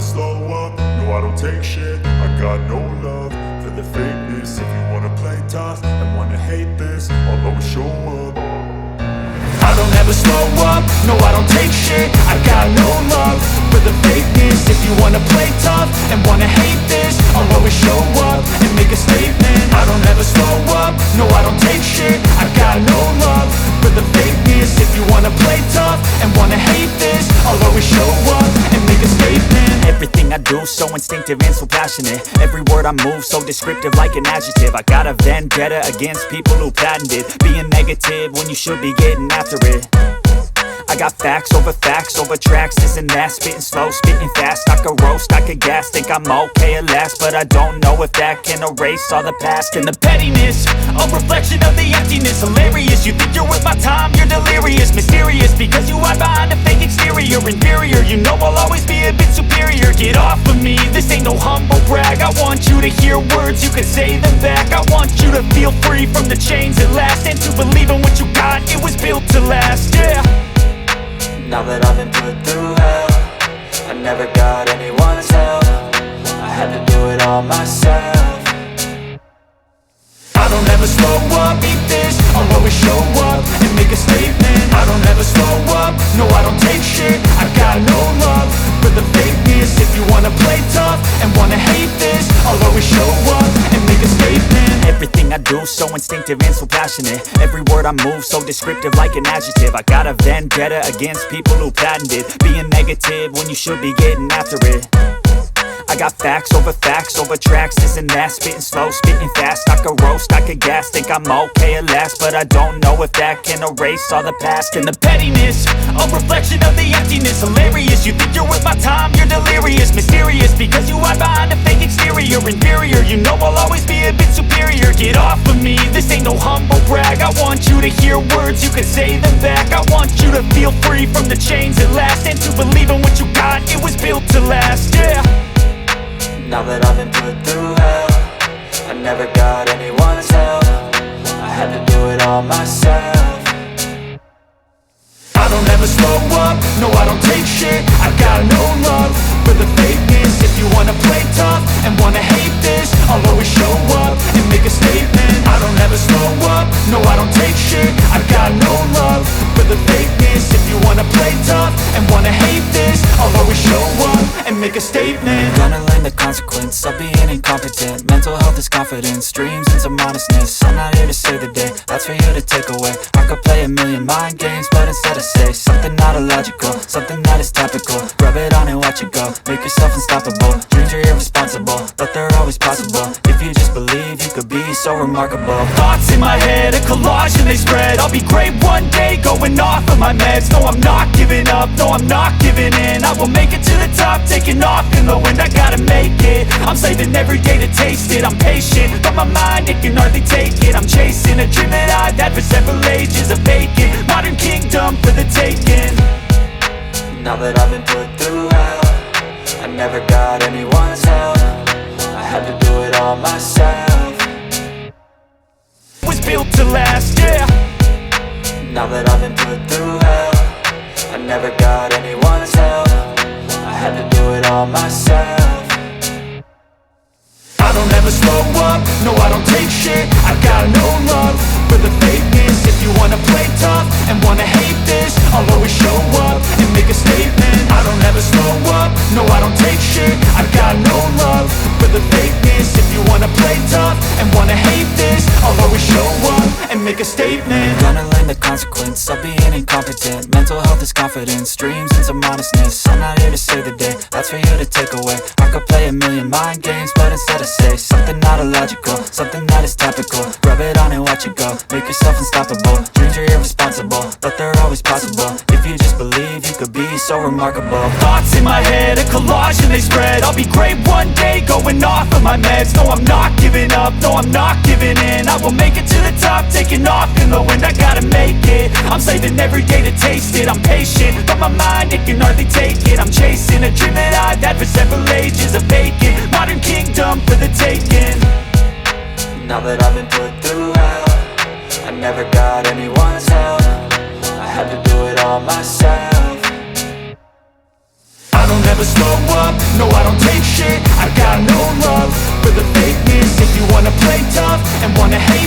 slow up, no I don't take shit. I got no love for the fakeness. If you wanna play tough and wanna hate this, I'll always show up. I don't ever slow up, no I don't take shit. I got no love for the fakeness. If you wanna play tough and wanna hate this, I'll always show up and make a statement. I don't ever slow up, no I don't take shit. I got no love for the fakeness. If you wanna play tough and wanna hate this, I'll always show up and make a statement. Everything I do so instinctive and so passionate. Every word I move so descriptive like an adjective. I got a vendetta against people who patented being negative when you should be getting after it. I got facts over tracks, this and that. Spitting slow, spitting fast. I could roast, I could gas. Think I'm okay at last, but I don't know if that can erase all the past. And the pettiness, a reflection of the emptiness. Hilarious, you think you're worth my time, you're delirious. Mysterious, because you hide behind a fake exterior. Inferior, you know I'll always be a bit superior. Get off of me, this ain't no humble brag. I want you to hear words, you can say them back. I want you to feel free from the chains at last, and to believe in what you got, it was built to last, yeah. Now that I've been put through hell, I never got anyone's help. I had to do it all myself. I don't ever slow up, beat this, I'll always show up and make a statement. I don't ever slow up, no I don't take shit. I got no love for the fakeness. If you wanna play tough and wanna hate this, I'll always show up and make a statement. Everything I do so instinctive and so passionate. Every word I move so descriptive like an adjective. I got a vendetta against people who patented being negative when you should be getting after it. I got facts over tracks, this and that. Spitting slow, spitting fast. I could roast, I could gas. Think I'm okay at last, but I don't know if that can erase all the past. And the pettiness, a reflection of the emptiness. Hilarious, you think you're worth my time, you're delirious. Mysterious, because you hide behind a fake exterior. Inferior, you know I'll always be a bit superior. Get off of me, this ain't no humble brag. I want you to hear words, you can say them back. I want you to feel free from the chains at last, and to believe in what you got, it was built to last, yeah. Now that I've been put through hell, I never got anyone's help. I had to do it all myself. I don't ever slow up, no I don't take shit. I got no love for the fakeness. If you wanna play tough and wanna hate this, I'll always show up and make a statement. I don't ever slow up, no I don't take shit. I got no love for the fakeness. If you wanna play tough and wanna hate this, I'll always show up and make a statement. Gonna learn the consequence of being incompetent. Mental health is confidence, dreams and some honestness. I'm not here to save the day, that's for you to take away. I could play a million mind games, but instead I say something not illogical, something that is topical. Rub it on and watch it go, make yourself unstoppable. Dreams are irresponsible, but they're always possible. If you just believe, you could be so remarkable. Thoughts in my head, a collage and they spread. I'll be great one day, going off of my meds. No, I'm not giving up, no, I'm not giving in. I will make it to the top, taking off in the wind. I gotta make it, I'm saving every day to taste it. I'm patient, but my mind, it can hardly take it. I'm chasing a dream that I've had for several ages. A vacant, modern kingdom for the taking. Now that I've been put through hell, I never got anyone's help. I had to do it all myself. Was built to last, yeah. Now that I've been put through hell, I never got anyone's help. I had to do it all myself. I don't ever slow up, no I don't take shit. I got no love for the fakeness. If you wanna play tough and wanna hate this, I'll always show up and make a statement. I don't ever slow up, no I don't take shit. I got no love for the fakeness. If you wanna play tough and wanna hate this, I'll always show up and make a statement. Gonna learn the consequence of being incompetent. Mental health is confidence, dreams and some honestness. I'm not here to save the day, that's for you to take away. I could play a million mind games, but instead I say something not illogical, something that is topical. Rub it on and watch it go, make yourself unstoppable. Dreams are irresponsible, but they're always possible. If you just believe, you could be so remarkable. Thoughts in my head, a collage and they spread. I'll be great one day, going off of my meds. No, I'm not giving up, no, I'm not giving in. I will make it to the top, taking off in the wind. I gotta make it, I'm saving every day to taste it. I'm patient, but my mind, it can hardly take it. I'm chasing a dream that I've had for several ages. A vacant, modern kingdom for the taking. Now that I've been put through hell, I never got anyone's help. I had to do it all myself. I don't ever slow up, no No, I don't take shit, I got no love for the fakeness. If you wanna play tough and wanna hate